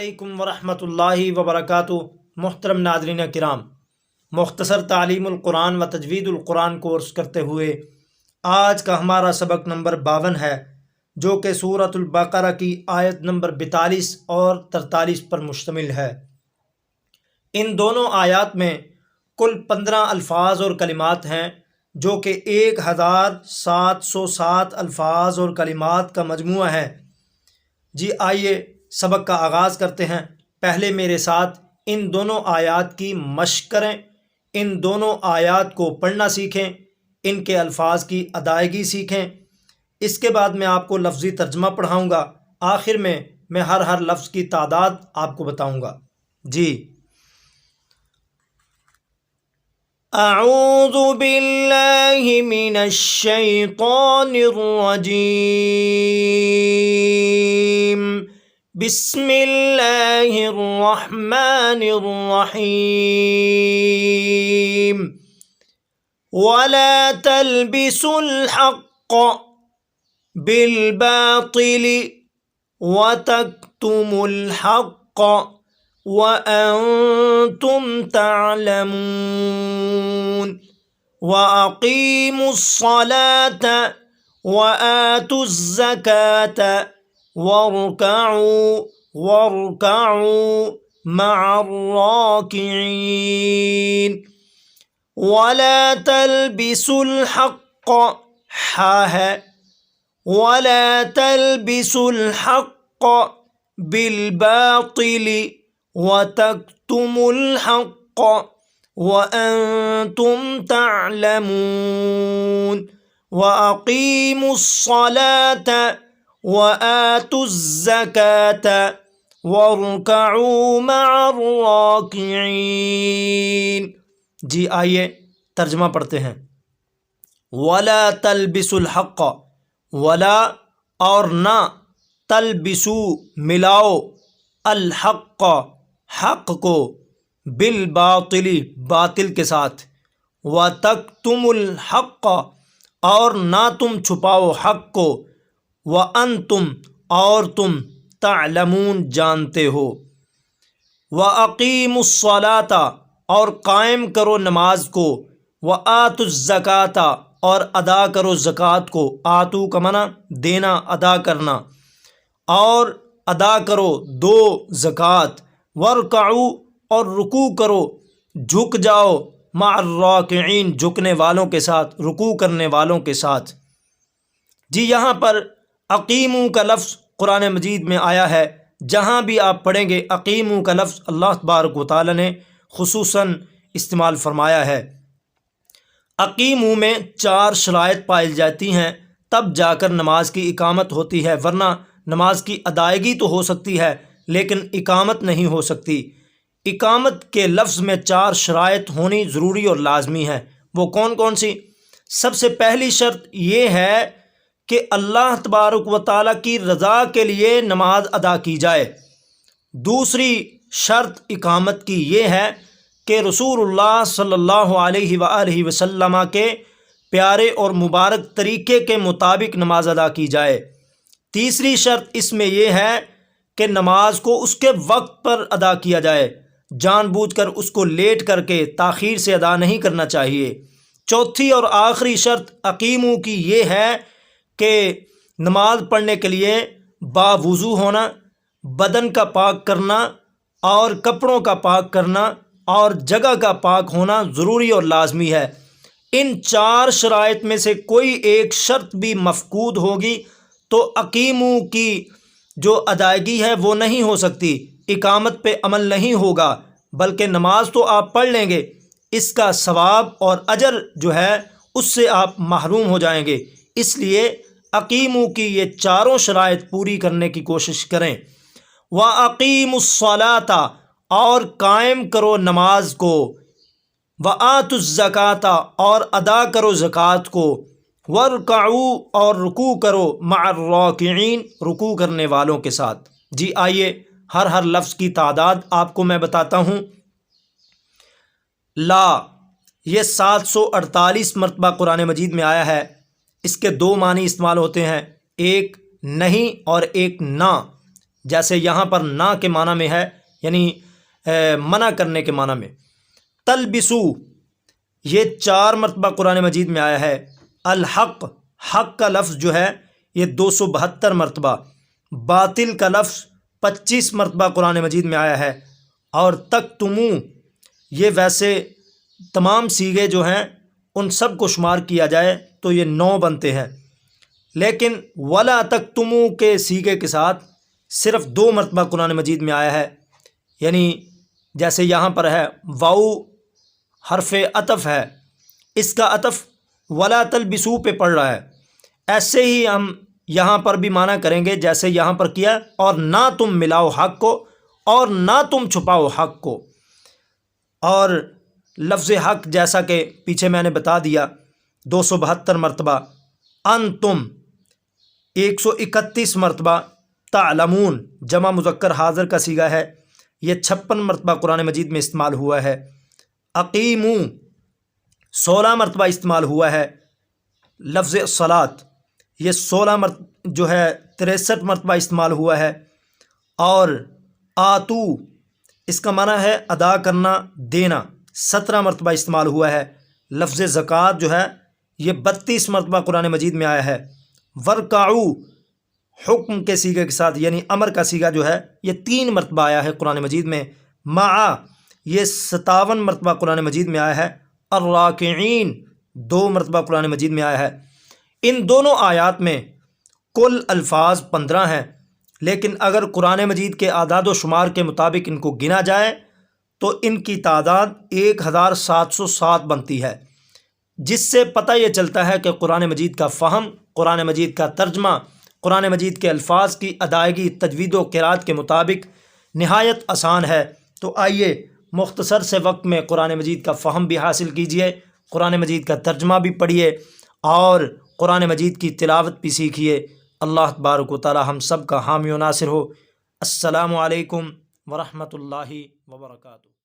علیکم ورحمۃ اللہ وبرکاتہ۔ محترم ناظرین کرام، مختصر تعلیم القرآن و تجوید القرآن کورس کرتے ہوئے آج کا ہمارا سبق نمبر 52 ہے، جو کہ سورۃ البقرہ کی آیت نمبر 42 اور 43 پر مشتمل ہے۔ ان دونوں آیات میں کل 15 الفاظ اور کلمات ہیں، جو کہ 1707 الفاظ اور کلمات کا مجموعہ ہے۔ جی آئیے سبق کا آغاز کرتے ہیں۔ پہلے میرے ساتھ ان دونوں آیات کی مشق کریں، ان دونوں آیات کو پڑھنا سیکھیں، ان کے الفاظ کی ادائیگی سیکھیں۔ اس کے بعد میں آپ کو لفظی ترجمہ پڑھاؤں گا، آخر میں ہر لفظ کی تعداد آپ کو بتاؤں گا۔ جی، اعوذ باللہ من الشیطان الرجیم، بسم اللہ الرحمن الرحیم، ولا تلبسوا الحق بالباطل وتكتموا الحق وأنتم تعلمون، وأقيموا الصلاة وآتوا الزكاة واركعوا مع الراكعين، ولا تلبسوا الحق ولا تلبسوا الحق بالباطل وتكتموا الحق وأنتم تعلمون، وأقيموا الصلاة وآتوا الزكاة واركعوا مع الراكعين۔ جی آئیے ترجمہ پڑھتے ہیں۔ ولا تلبسوا الحق، ولا اور نہ، تلبسوا ملاؤ، الحق حق کو، بالباطل باطل کے ساتھ، وتکتموا الحق اور نہ تم چھپاؤ حق کو، وانتم اور تم تعلمون جانتے ہو، واقیموا الصلاۃ اور قائم کرو نماز کو، وآتوا الزکاۃ اور ادا کرو زکوٰۃ کو، آتو کا معنی دینا، ادا کرنا، اور ادا کرو دو زکوٰۃ، وارکعوا اور رکوع کرو، جھک جاؤ، مع الراکعین جھکنے والوں کے ساتھ، رکوع کرنے والوں کے ساتھ۔ جی یہاں پر اقیموا کا لفظ قرآن مجید میں آیا ہے، جہاں بھی آپ پڑھیں گے اقیموا کا لفظ اللہ تبارک و تعالی نے خصوصاً استعمال فرمایا ہے۔ اقیموا میں 4 شرائط پائی جاتی ہیں، تب جا کر نماز کی اقامت ہوتی ہے، ورنہ نماز کی ادائیگی تو ہو سکتی ہے لیکن اقامت نہیں ہو سکتی۔ اقامت کے لفظ میں 4 شرائط ہونی ضروری اور لازمی ہے۔ وہ کون کون سی؟ سب سے پہلی شرط یہ ہے کہ اللہ تبارک و تعالیٰ کی رضا کے لیے نماز ادا کی جائے۔ دوسری شرط اقامت کی یہ ہے کہ رسول اللہ صلی اللہ علیہ وآلہ وسلم کے پیارے اور مبارک طریقے کے مطابق نماز ادا کی جائے۔ تیسری شرط اس میں یہ ہے کہ نماز کو اس کے وقت پر ادا کیا جائے، جان بوجھ کر اس کو لیٹ کر کے تاخیر سے ادا نہیں کرنا چاہیے۔ چوتھی اور آخری شرط اقیموا کی یہ ہے کہ نماز پڑھنے کے لیے باوضو ہونا، بدن کا پاک کرنا اور کپڑوں کا پاک کرنا اور جگہ کا پاک ہونا ضروری اور لازمی ہے۔ ان 4 شرائط میں سے کوئی ایک شرط بھی مفقود ہوگی تو اقیموا کی جو ادائیگی ہے وہ نہیں ہو سکتی، اقامت پہ عمل نہیں ہوگا، بلکہ نماز تو آپ پڑھ لیں گے، اس کا ثواب اور اجر جو ہے اس سے آپ محروم ہو جائیں گے۔ اس لیے اقیموا کی یہ 4 شرائط پوری کرنے کی کوشش کریں۔ وَأَقِيمُوا الصَّلَاةَ اور قائم کرو نماز کو، وَآتُوا الزَّكَاةَ اور ادا کرو زکوٰۃ کو، وارکعوا اور رکوع کرو، مع الراکعین رکوع کرنے والوں کے ساتھ۔ جی آئیے ہر لفظ کی تعداد آپ کو میں بتاتا ہوں۔ لا یہ 748 مرتبہ قرآن مجید میں آیا ہے۔ اس کے 2 معنی استعمال ہوتے ہیں، ایک نہیں اور ایک نہ۔ جیسے یہاں پر نا کے معنی میں ہے، یعنی منع کرنے کے معنی میں۔ تلبسو یہ 4 مرتبہ قرآن مجید میں آیا ہے۔ الحق، حق کا لفظ جو ہے یہ 272 مرتبہ، باطل کا لفظ 25 مرتبہ قرآن مجید میں آیا ہے، اور تکتمو یہ ویسے تمام صیغے جو ہیں ان سب کو شمار کیا جائے تو یہ 9 بنتے ہیں، لیکن ولا تکتمو کے صیغے کے ساتھ صرف 2 مرتبہ قرآن مجید میں آیا ہے، یعنی جیسے یہاں پر ہے واؤ حرف عطف ہے، اس کا عطف ولا تلبسو پہ پڑ رہا ہے، ایسے ہی ہم یہاں پر بھی معنی کریں گے جیسے یہاں پر کیا، اور نہ تم ملاؤ حق کو اور نہ تم چھپاؤ حق کو۔ اور لفظ حق جیسا کہ پیچھے میں نے بتا دیا 272 مرتبہ، انتم 131 مرتبہ، تعلمون جمع مذکر حاضر کا صیغہ ہے، یہ 56 مرتبہ قرآن مجید میں استعمال ہوا ہے۔ اقیمو 16 مرتبہ استعمال ہوا ہے۔ لفظ صلاۃ یہ 16 جو ہے 63 مرتبہ استعمال ہوا ہے۔ اور آتو اس کا معنی ہے ادا کرنا، دینا، 17 مرتبہ استعمال ہوا ہے۔ لفظ زکوٰۃ جو ہے یہ 32 مرتبہ قرآن مجید میں آیا ہے۔ ورکعو حکم کے صیغے کے ساتھ یعنی امر کا صیغہ جو ہے یہ 3 مرتبہ آیا ہے قرآن مجید میں۔ مع یہ 57 مرتبہ قرآن مجید میں آیا ہے۔ الراکعین 2 مرتبہ قرآن مجید میں آیا ہے۔ ان دونوں آیات میں کل الفاظ 15 ہیں، لیکن اگر قرآن مجید کے اعداد و شمار کے مطابق ان کو گنا جائے تو ان کی تعداد 1707 بنتی ہے، جس سے پتہ یہ چلتا ہے کہ قرآن مجید کا فہم، قرآن مجید کا ترجمہ، قرآن مجید کے الفاظ کی ادائیگی تجوید و قرات کے مطابق نہایت آسان ہے۔ تو آئیے مختصر سے وقت میں قرآن مجید کا فہم بھی حاصل کیجئے، قرآن مجید کا ترجمہ بھی پڑھیے اور قرآن مجید کی تلاوت بھی سیکھیے۔ اللہ تبارک و تعالی ہم سب کا حامی و ناصر ہو۔ السلام علیکم ورحمۃ اللہ وبرکاتہ۔